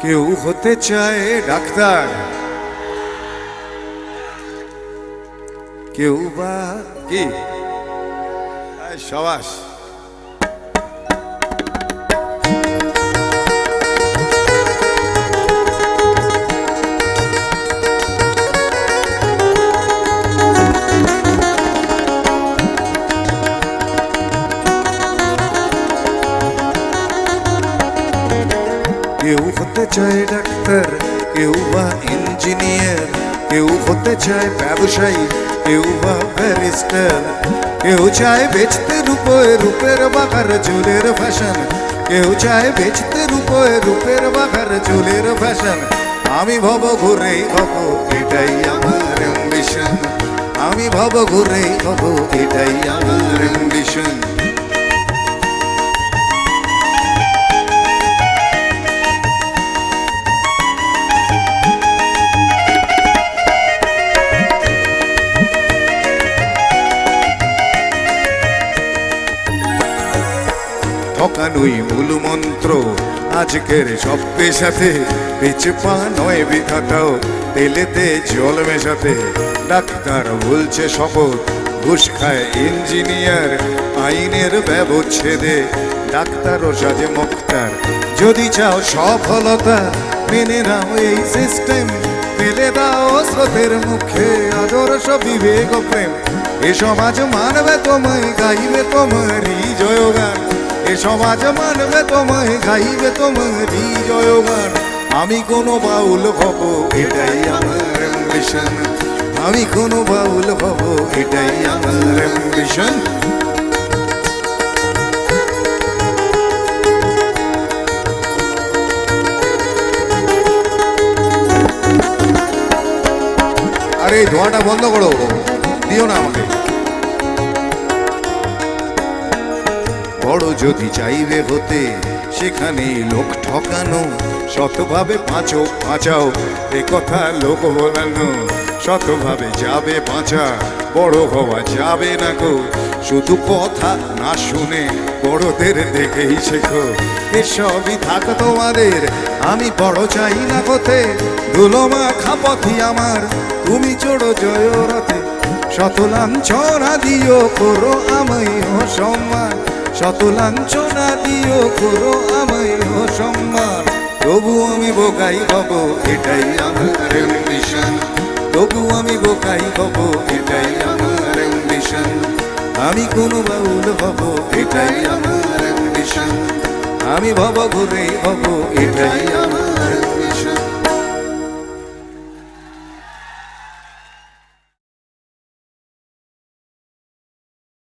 কেউ হতে চায় ডাক্তার, কেউ বা কি সবাস। কেউ হতে চায় ডাক্তার, কেউ বা ইঞ্জিনিয়ার, কেউ হতে চায় ব্যবসায়ী, কেউ বা ব্যারিস্টার, কেউ চায় বেচতে রূপে রূপের বাঘার চুলের ফ্যাশন, কেউ চায় বেচতে রূপে রূপের বাঘার চুলের ফ্যাশন। আমি ভব ঘুরেই হব, এটাই আমার অ্যাম্বিশন। আমি ভব ঘুরেই হব, এটাই আমার অ্যাম্বিশন। ঠকানোই মূল মন্ত্র আজকের সব পেশাতে, বেঁচে পা নয় বিধাতাও তেলেতে জল মেশাতে। ডাক্তার বলছে শপথ, ঘুষ খায় ইঞ্জিনিয়ার, আইনের ব্যবচ্ছেদে ডাক্তারও সাজে মুক্তার। যদি চাও সফলতা মেনে নাও এই সিস্টেম, ফেলে দাও স্রোতের মুখে আদর্শ বিবেক প্রেম। এ সমাজ মানবে তোমায়, গাইবে তোমারই জয়গান। এ সমাজ মানবে তোমায়, গাইবে তোমারই জয়গান। আমি কোনো বাউল হব, এটাই আমার অ্যাম্বিশন। আমি কোনো বাউল হব, এটাই আমার অ্যাম্বিশন। আরে এই ধোঁয়াটা বন্ধ করো, দিও না আমাকে। বড় যদি চাইবে হতে, সেখানে লোক ঠকানো, শতভাবে বাঁচাও এ কথা লোক বলানো। শতভাবে যাবে বাঁচা, বড় হওয়া যাবে না গো। শুধু কথা না শুনে বড়দের দেখেই শেখো। এসবই থাক তোমাদের, আমি বড় চাই না হতে। ধুলোমা খাপথি আমার, তুমি চড়ো জয় রথে। শত লাঞ্ছনা দিও, করো আমায় অসম্মান। শত লাঞ্ছনা দিও, করো আমায় অসম্মান। তবু আমি বোকাই হব, এটাই আমার অ্যাম্বিশন। তবু আমি বোকাই হব, এটাই আমার অ্যাম্বিশন। আমি কোনো বাউল হব, এটাই আমার অ্যাম্বিশন। আমি ভব ঘুরেই হব, এটাই আমার